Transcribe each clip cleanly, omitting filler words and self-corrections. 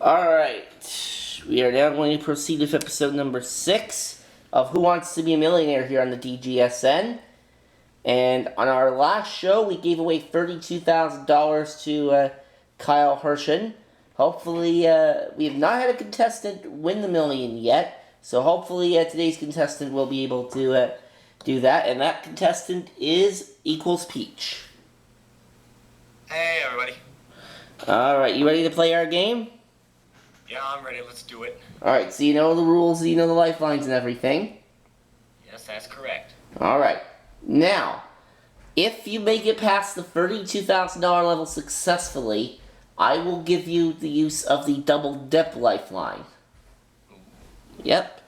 Alright, we are now going to proceed with episode number 6 of Who Wants to Be a Millionaire here on the DGSN. And on our last show, we gave away $32,000 to Kyle Hershen. Hopefully, we have not had a contestant win the million yet, so hopefully today's contestant will be able to do that, and that contestant is EqualsPeach. Hey, everybody. Alright, you ready to play our game? Yeah, I'm ready. Let's do it. Alright, so you know the rules, you know the lifelines and everything. Yes, that's correct. Alright, now, if you make it past the $32,000 level successfully, I will give you the use of the double dip lifeline. Yep.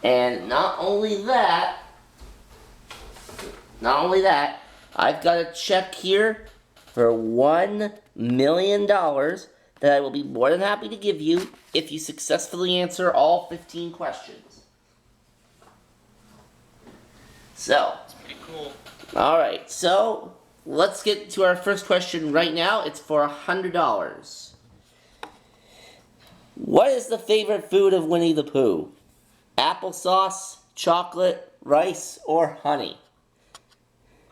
And not only that, I've got a check here for $1 million that I will be more than happy to give you if you successfully answer all 15 questions. So, That's pretty cool. alright, so let's get to our first question right now. It's for $100. What is the favorite food of Winnie the Pooh? Applesauce, chocolate, rice, or honey?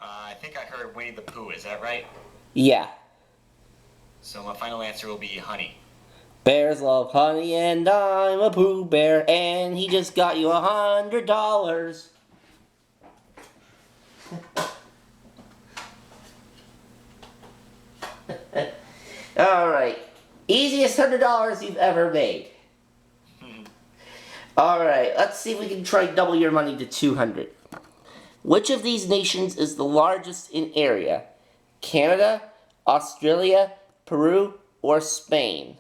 I think I heard Winnie the Pooh. Is that right? Yeah. So my final answer will be honey. Bears love honey and I'm a Pooh Bear and he just got you $100. Alright. Easiest $100 you've ever made. Alright, let's see if we can try double your money to $200. Which of these nations is the largest in area? Canada, Australia, Peru, or Spain?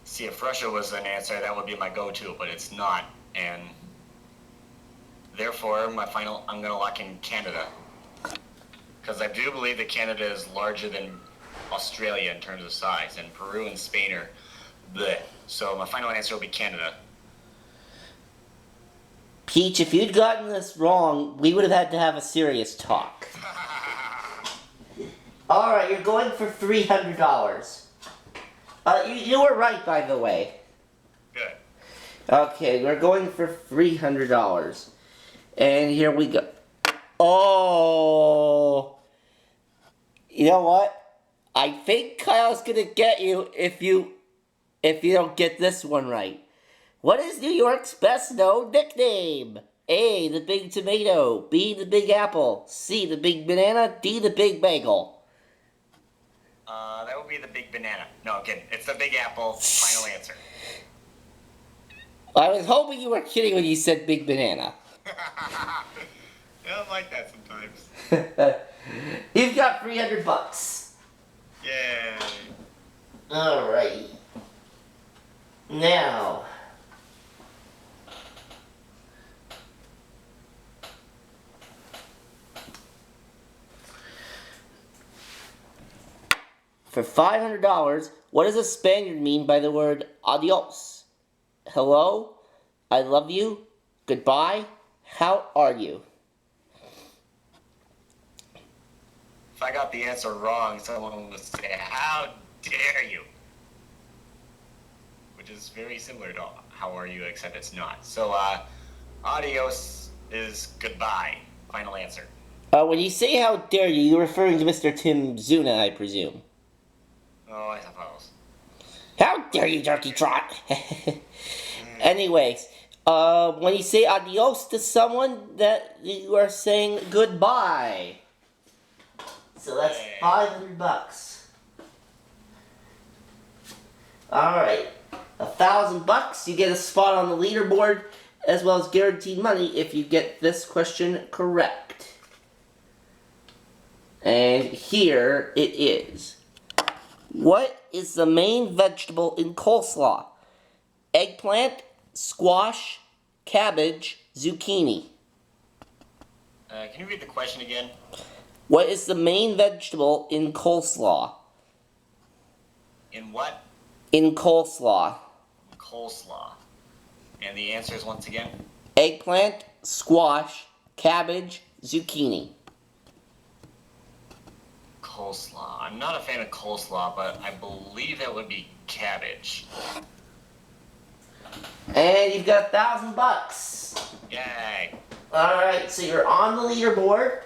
See, if Russia was an answer, that would be my go-to, but it's not. And therefore, I'm going to lock in Canada. Because I do believe that Canada is larger than Australia in terms of size, and Peru and Spain are bleh. So my final answer will be Canada. Peach, if you'd gotten this wrong, we would have had to have a serious talk. Alright, you're going for $300. You were right, by the way. Good. Okay, we're going for $300. And here we go. Oh! You know what? I think Kyle's gonna get you if you don't get this one right. What is New York's best known nickname? A, the Big Tomato. B, the Big Apple. C, the Big Banana. D, the Big Bagel. That would be the Big Banana. No, I'm kidding. It's the Big Apple. Final answer. I was hoping you were kidding when you said Big Banana. I don't like that sometimes. You've got $300. Yay. Alright. Now, for $500, what does a Spaniard mean by the word adios? Hello? I love you? Goodbye? How are you? If I got the answer wrong, someone would say, "How dare you?" Which is very similar to "How are you?" except it's not. So, adios is goodbye. Final answer. When you say how dare you, you're referring to Mr. Tim Zuna, I presume. Oh, I suppose. How dare you, Turkey Trot? Anyways, when you say adios to someone, that you are saying goodbye. So that's $500. Alright. $1,000, you get a spot on the leaderboard, as well as guaranteed money if you get this question correct. And here it is. What is the main vegetable in coleslaw? Eggplant, squash, cabbage, zucchini. Can you read the question again? What is the main vegetable in coleslaw? In what? In coleslaw. Coleslaw. And the answer is once again? Eggplant, squash, cabbage, zucchini. coleslaw. I'm not a fan of coleslaw, but I believe that would be cabbage. And you've got $1,000. Yay! Alright, so you're on the leaderboard.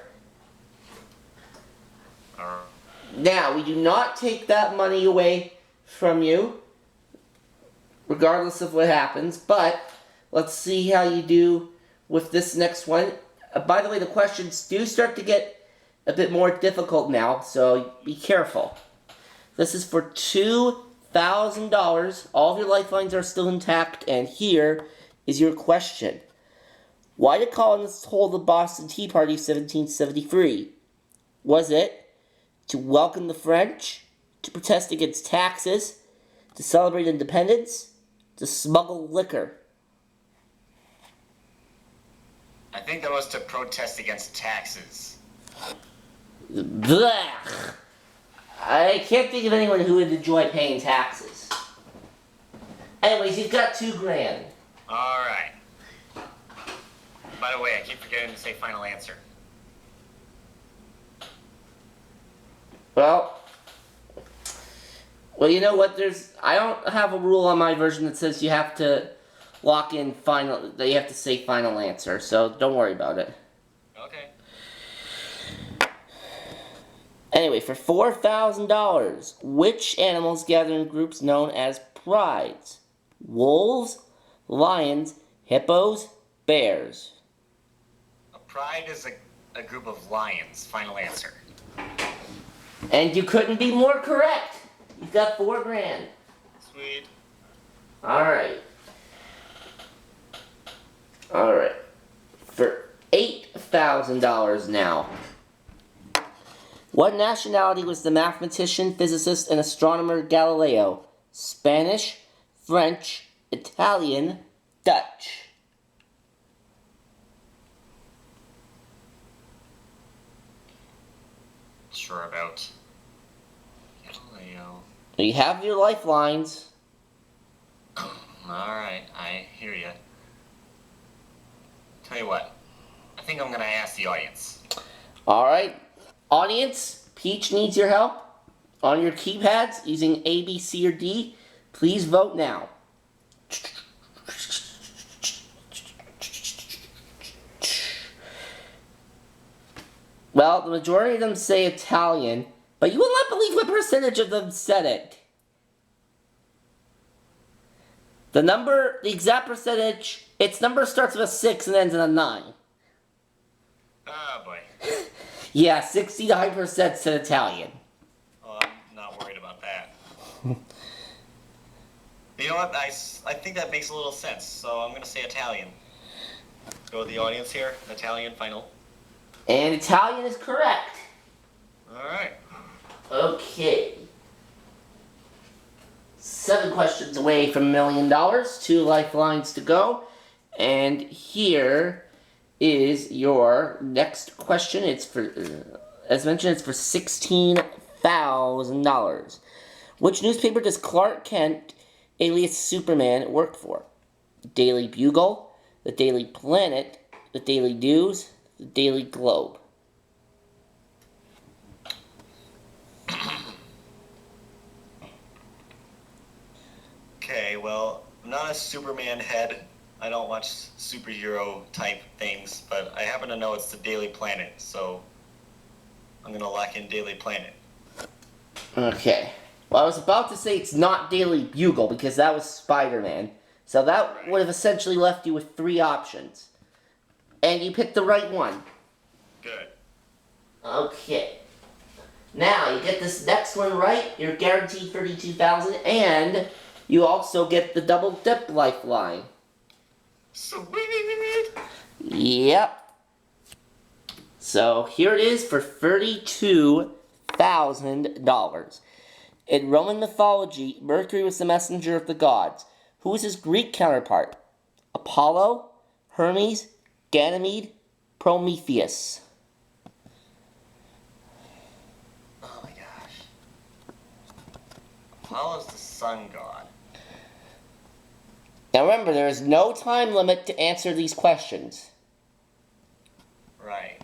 Now, we do not take that money away from you, regardless of what happens, but let's see how you do with this next one. By the way, the questions do start to get a bit more difficult now, so be careful. This is for $2,000. All of your lifelines are still intact, and here is your question. Why did colonists hold the Boston Tea Party 1773? Was it to welcome the French, to protest against taxes, to celebrate independence, to smuggle liquor? I think that was to protest against taxes. Blah. I can't think of anyone who would enjoy paying taxes. Anyways, you've got $2,000. Alright. By the way, I keep forgetting to say final answer. Well, you know what? I don't have a rule on my version that says you have to lock in that you have to say final answer, so don't worry about it. Okay. Anyway, for $4,000, which animals gather in groups known as prides? Wolves, lions, hippos, bears. A pride is a group of lions. Final answer. And you couldn't be more correct. You've got $4,000. Sweet. Alright. For $8,000 now. What nationality was the mathematician, physicist, and astronomer Galileo? Spanish, French, Italian, Dutch. Sure about Galileo. You have your lifelines. Alright, I hear ya. Tell you what, I think I'm gonna ask the audience. Alright, audience, Peach needs your help. On your keypads, using A, B, C, or D, please vote now. Well, the majority of them say Italian, but you will not believe what percentage of them said it. The exact percentage, its number starts with a 6 and ends in a 9. Oh boy. Yeah, 69% said Italian. Oh, I'm not worried about that. You know what? I think that makes a little sense, so I'm gonna say Italian. Go with the audience here. Italian, final. And Italian is correct. Alright. Okay. 7 questions away from $1 million. 2 lifelines to go. And here is your next question. It's for, as mentioned, it's for $16,000. Which newspaper does Clark Kent, alias Superman, work for? Daily Bugle, the Daily Planet, the Daily News, the Daily Globe. Okay, well, I'm not a Superman head. I don't watch superhero type things, but I happen to know it's the Daily Planet, so I'm gonna lock in Daily Planet. Okay. Well, I was about to say it's not Daily Bugle because that was Spider-Man. So that would have essentially left you with 3 options. And you picked the right one. Good. Okay. Now, you get this next one right, you're guaranteed $32,000, and you also get the double dip lifeline. Sweet! Yep. So, here it is for $32,000. In Roman mythology, Mercury was the messenger of the gods. Who was his Greek counterpart? Apollo, Hermes, Ganymede, Prometheus. Oh my gosh. Apollo's the sun god. Now remember, there is no time limit to answer these questions. Right.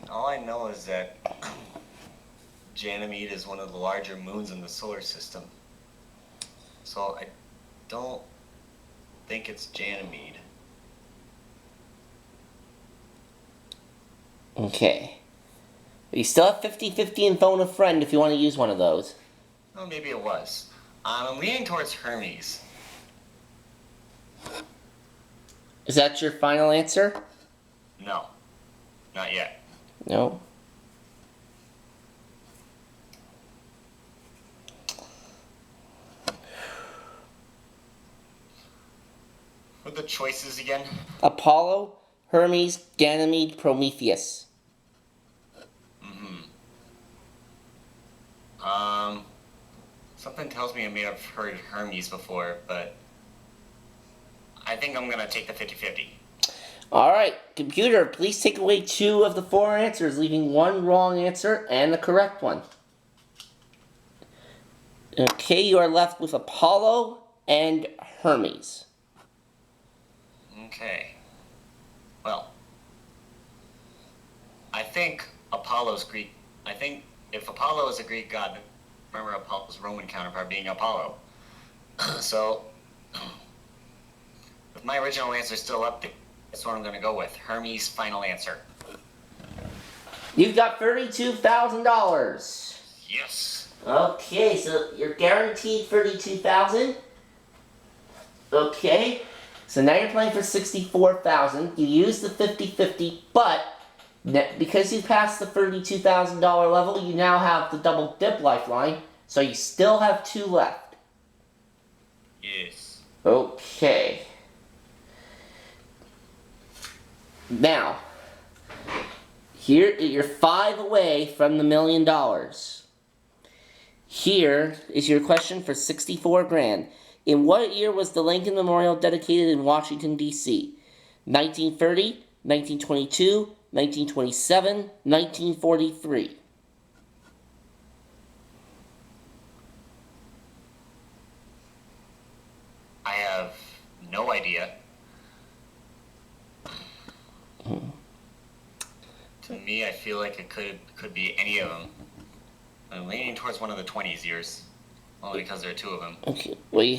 All I know is that Ganymede is one of the larger moons in the solar system. So I don't think it's Ganymede. Okay. You still have 50-50 and phone a friend if you want to use one of those. Oh, maybe it was. I'm leaning towards Hermes. Is that your final answer? No, not yet. No. What are the choices again? Apollo, Hermes, Ganymede, Prometheus. Something tells me I may have heard Hermes before, but I think I'm gonna take the 50-50. Alright, computer, please take away 2 of the 4 answers, leaving 1 wrong answer and the correct one. Okay, you are left with Apollo and Hermes. Okay. Well, I think Apollo's Greek. I think if Apollo is a Greek god, remember Apollo's Roman counterpart being Apollo. So, with my original answer still up, that's what I'm going to go with. Hermes' final answer. You've got $32,000. Yes. Okay, so you're guaranteed $32,000. Okay, so now you're playing for $64,000. You use the 50-50, but because you passed the $32,000 level, you now have the double dip lifeline, so you still have 2 left. Yes. Okay. Now, here you're 5 away from the $1 million. Here is your question for 64 grand. In what year was the Lincoln Memorial dedicated in Washington, D.C.? 1930, 1922, 1927, 1943. I have no idea. To me, I feel like it could be any of them. I'm leaning towards one of the 20s years, only because there are 2 of them. Okay, well you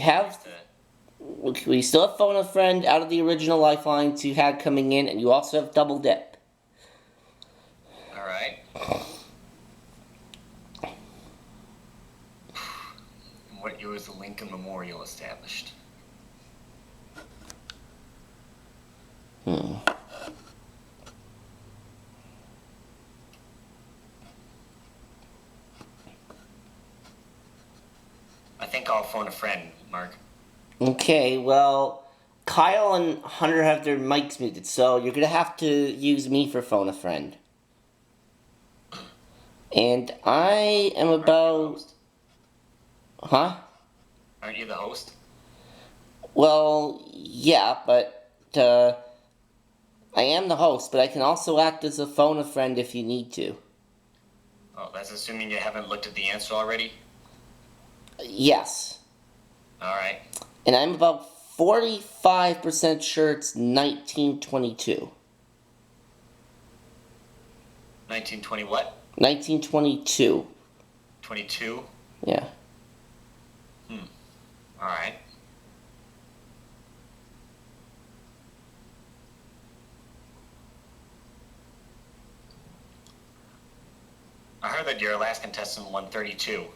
still have phone a friend out of the original lifelines you had coming in, and you also have double dip. All right. What year was the Lincoln Memorial established? I think I'll phone a friend, Mark. Okay, well, Kyle and Hunter have their mics muted, so you're gonna have to use me for phone a friend. And I am about... Huh? Aren't you the host? Well, yeah, but, I am the host, but I can also act as a phone a friend if you need to. Oh, that's assuming you haven't looked at the answer already? Yes. All right. And I'm about 45% sure it's 1922. 1920 what? 1922. 22? Yeah. All right. I heard that your last contestant won 32.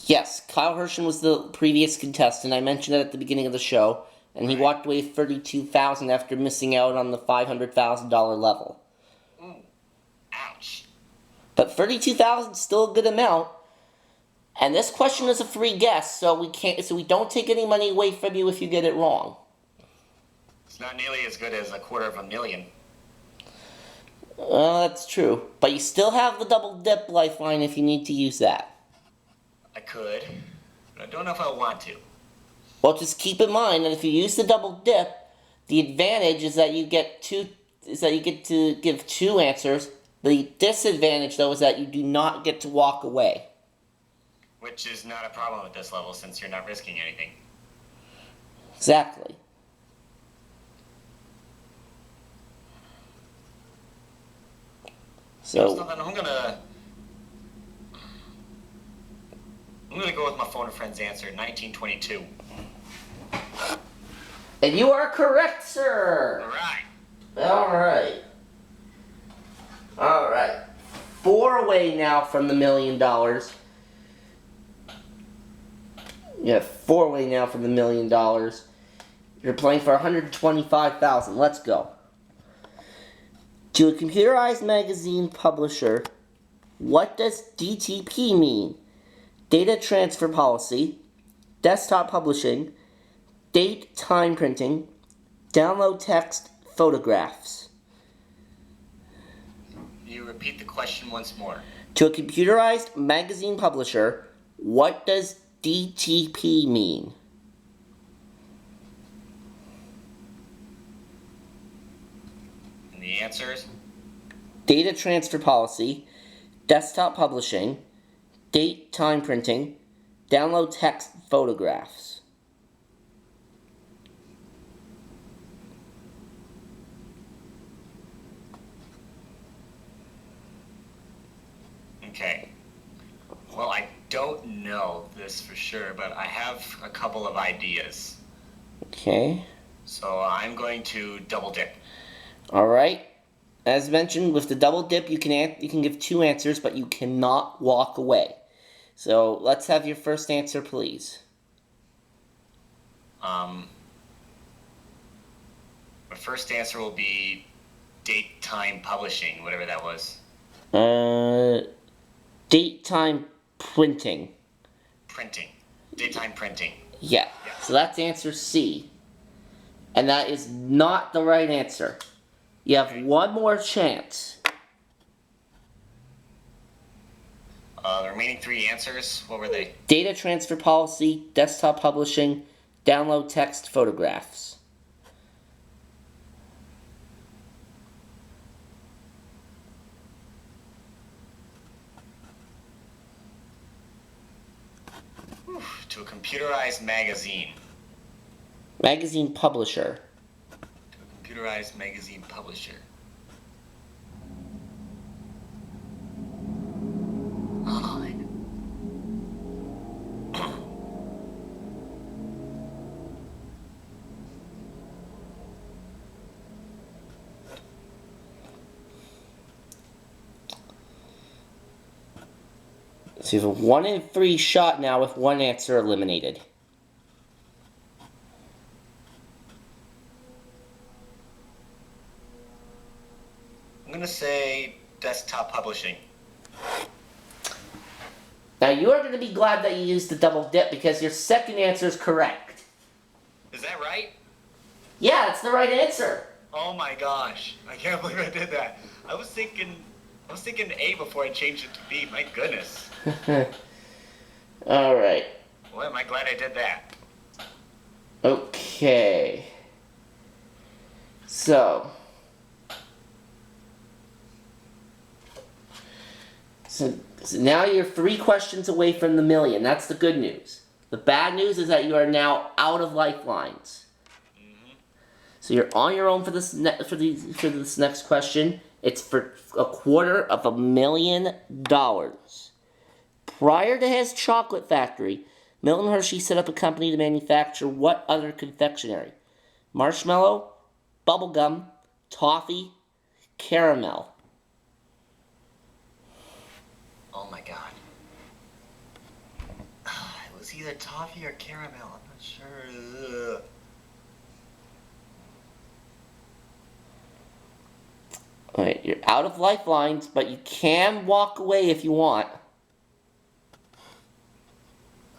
Yes, Kyle Hershen was the previous contestant. I mentioned that at the beginning of the show, and he walked away with $32,000 after missing out on the $500,000 level. Ooh, ouch. But $32,000 is still a good amount. And this question is a free guess, so we don't take any money away from you if you get it wrong. It's not nearly as good as $250,000. That's true. But you still have the double dip lifeline if you need to use that. I could, but I don't know if I want to. Well, just keep in mind that if you use the double dip, the advantage is that you get to give 2 answers. The disadvantage, though, is that you do not get to walk away. Which is not a problem at this level since you're not risking anything. Exactly. So then I'm gonna I'm gonna go with my phone a friend's answer, 1922. And you are correct, sir. Alright. Alright. 4 away now from the $1 million. Yeah, 4 away now from the $1 million. You're playing for $125,000. Let's go. To a computerized magazine publisher, what does DTP mean? Data transfer policy, desktop publishing, date time printing, download text photographs. You repeat the question once more. To a computerized magazine publisher, what does DTP mean? And the answers? Data transfer policy, desktop publishing, date time printing, download text photographs. Okay. Well, I don't know this for sure, but I have a couple of ideas. Okay. So I'm going to double dip. All right. As mentioned, with the double dip, you can give 2 answers, but you cannot walk away. So let's have your first answer, please. My first answer will be date time publishing, whatever that was. Date time printing. Printing. Daytime printing. Yeah. So that's answer C. And that is not the right answer. You have one more chance. The remaining 3 answers, what were they? Data transfer policy, desktop publishing, download text photographs. To a computerized magazine. Magazine publisher. To a computerized magazine publisher. Oh, So you have a 1 in 3 shot now with 1 answer eliminated. I'm going to say desktop publishing. Now you are going to be glad that you used the double dip because your second answer is correct. Is that right? Yeah, that's the right answer. Oh my gosh. I can't believe I did that. I was thinking A before I changed it to B. My goodness. Alright. Boy, am I glad I did that. Okay. So now you're 3 questions away from the $1 million. That's the good news. The bad news is that you are now out of lifelines. So you're on your own for this next question. It's for $250,000. Prior to his chocolate factory, Milton Hershey set up a company to manufacture what other confectionery? Marshmallow, bubblegum, toffee, caramel. Oh my god. It was either toffee or caramel. I'm not sure. Ugh. Alright, you're out of lifelines, but you can walk away if you want.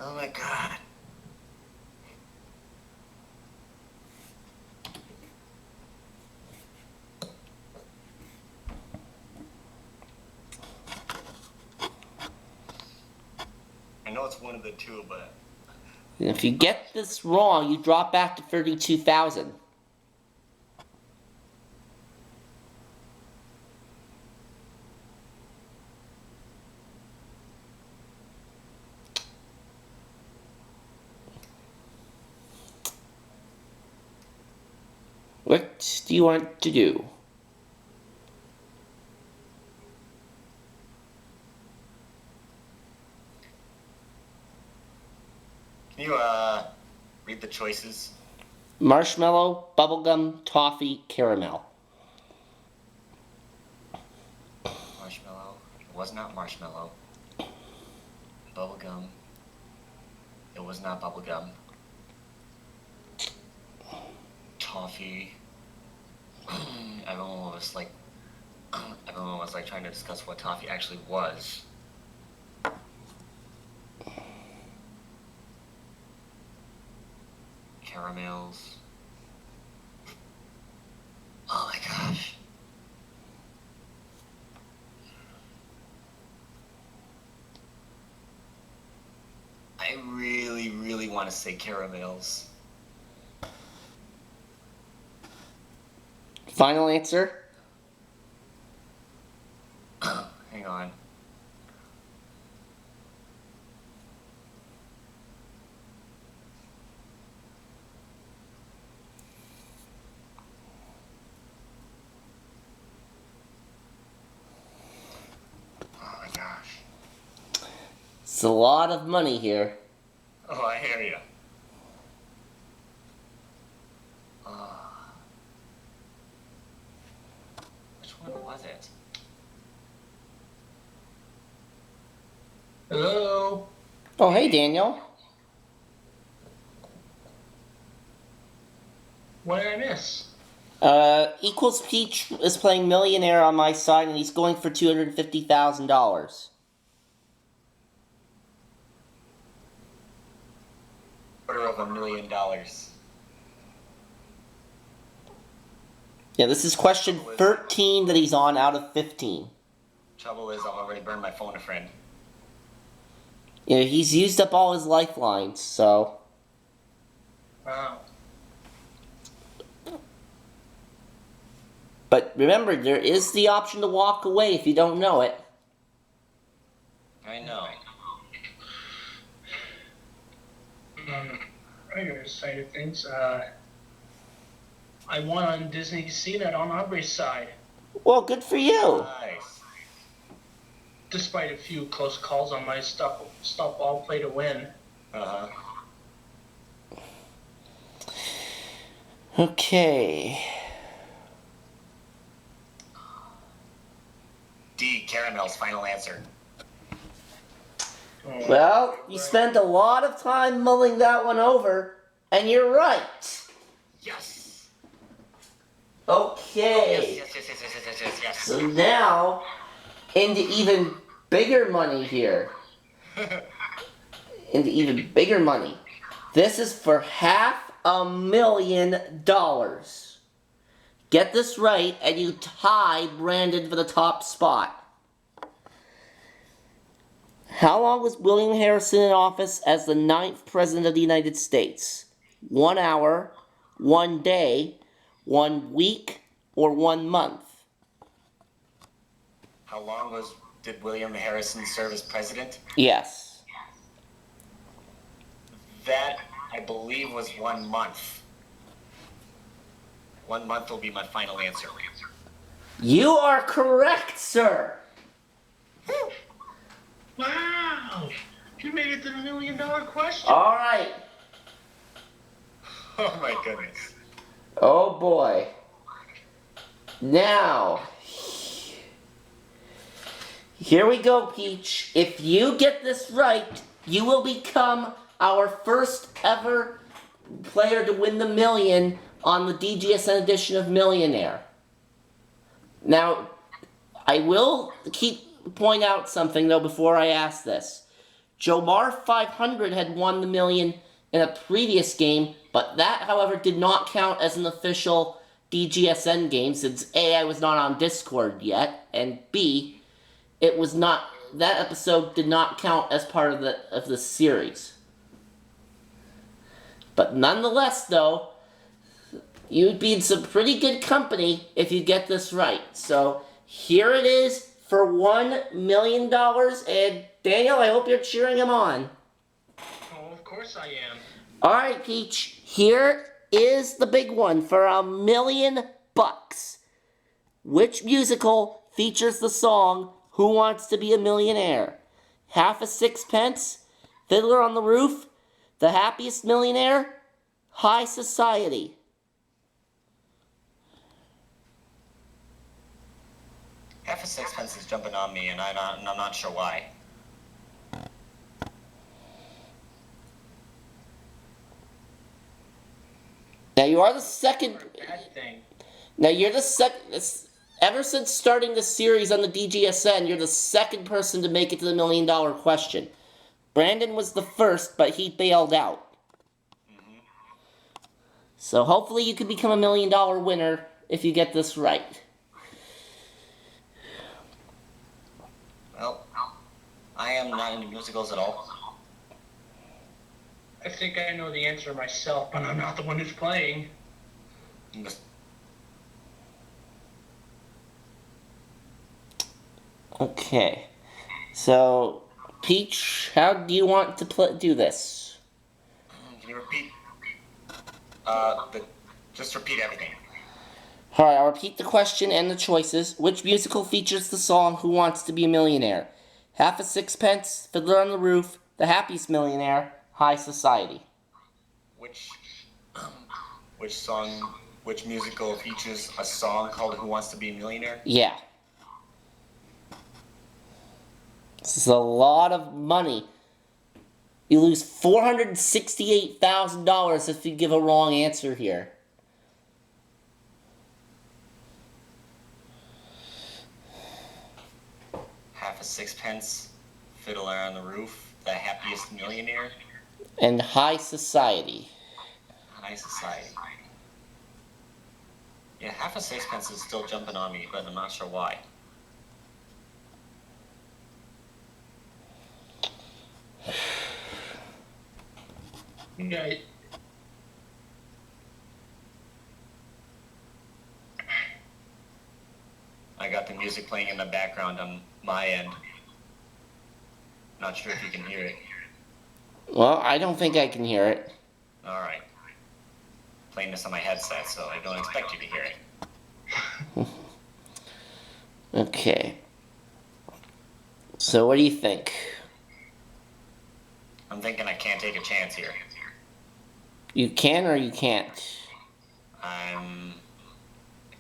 Oh my god. I know it's one of the two, but... If you get this wrong, you drop back to 32,000. What do you want to do? Can you read the choices? Marshmallow, bubblegum, toffee, caramel. Marshmallow. It was not marshmallow. Bubblegum. It was not bubblegum. Toffee. Everyone was like trying to discuss what toffee actually was. Caramels. Oh my gosh. I really, really want to say caramels. Final answer? Hang on. Oh my gosh. It's a lot of money here. Oh, I hear you. Which one was it? Hello? Oh, hey, Daniel. What did I miss? EqualsPeach is playing Millionaire on my side, and he's going for $250,000. $250,000. Yeah, this is question 13 that he's on out of 15. Trouble is, I've already burned my phone a friend. Yeah, he's used up all his lifelines, so... Wow. But remember, there is the option to walk away if you don't know it. I know. On the regular side of things, I won on Disney CNET on Aubrey's side, Well, good for you. Nice. despite a few close calls on my stop all play to win. Uh-huh. Okay. D, caramels, final answer. Oh, Well, you spent a lot of time mulling that one over, and you're right. Yes! Okay. Yes. So now, into even bigger money here. Into even bigger money. This is for $500,000. Get this right, and you tie Brandon for the top spot. How long was William Harrison in office as the 9th President of the United States? 1 hour, 1 day, 1 week, or 1 month? How long did William Harrison serve as president? Yes. That, I believe, was 1 month. 1 month will be my final answer. You are correct, sir. wow! You made it to the $1 million question. All right. Oh my goodness. Oh boy. Now, here we go, Peach. If you get this right, you will become our first ever player to win the million on the DGSN edition of Millionaire. Now, I will point out something though before I ask this. Jomar 500 had won the million in a previous game, but that, however, did not count as an official DGSN game since A, I was not on Discord yet, and B, it was not, that episode did not count as part of the series. But nonetheless, though, you'd be in some pretty good company if you get this right. So here it is for $1 million, and Daniel, I hope you're cheering him on. Oh, of course I am. All right, Peach, here is the big one for $1 million. Which musical features the song "Who Wants to Be a Millionaire"? Half a Sixpence, Fiddler on the Roof, The Happiest Millionaire, High Society. Half a sixpence is jumping on me, and I'm not sure why. Now you are the second. Bad thing. Now you're the second. Ever since starting the series on the DGSN, you're the second person to make it to the $1 million question. Brandon was the first, but he bailed out. Mm-hmm. So hopefully you can become a $1 million winner if you get this right. Well, I am not into musicals at all. I think I know the answer myself, but I'm not the one who's playing. Okay. So, Peach, how do you want to do this? Can you repeat? Just repeat everything. Alright, I'll repeat the question and the choices. Which musical features the song Who Wants to Be a Millionaire? Half a Sixpence, Fiddler on the Roof, The Happiest Millionaire, High Society. Which musical features a song called Who Wants to Be a Millionaire? Yeah. This is a lot of money. You lose $468,000 if you give a wrong answer here. Half a Sixpence, Fiddler on the Roof, The Happiest Millionaire, And High Society. High Society. Yeah, half a sixpence is still jumping on me, but I'm not sure why. Yeah. I got the music playing in the background on my end. Not sure if you can hear it. Well, I don't think I can hear it. Alright. Playing this on my headset, so I don't expect you to hear it. Okay. So what do you think? I'm thinking I can't take a chance here. You can or you can't? I'm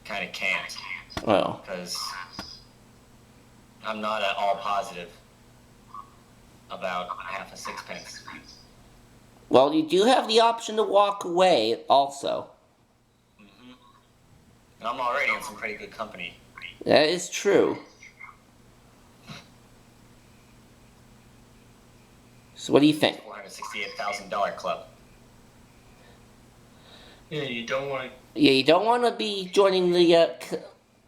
kind of can't, Well, because I'm not at all positive about half a sixpence. well, you do have the option to walk away also. Mm-hmm. And I'm already in some pretty good company. That is true. So what do you think? $468,000 club. Yeah, you don't want to. Yeah, you don't want to be joining the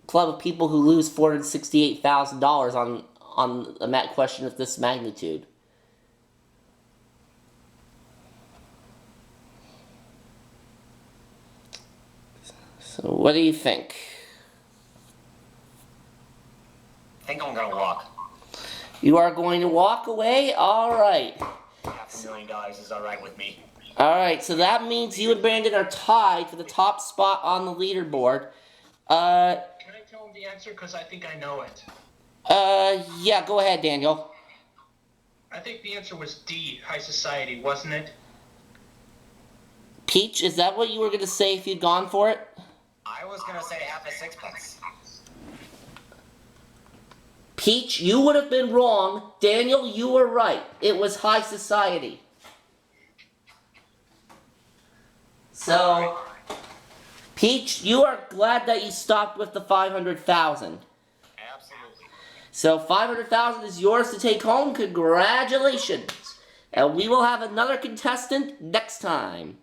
club of people who lose $468,000 on a question of this magnitude. So what do you think? I think I'm gonna walk. You are going to walk away? Alright. $500,000 is alright with me. Alright, so that means you and Brandon are tied for the top spot on the leaderboard. Can I tell him the answer? Because I think I know it. Yeah, go ahead, Daniel. I think the answer was D, High Society, wasn't it? Peach, is that what you were going to say if you'd gone for it? I was gonna say half a sixpence. Peach, you would have been wrong. Daniel, you were right. It was High Society. So, Peach, you are glad that you stopped with the 500,000. Absolutely. So 500,000 is yours to take home. Congratulations. And we will have another contestant next time.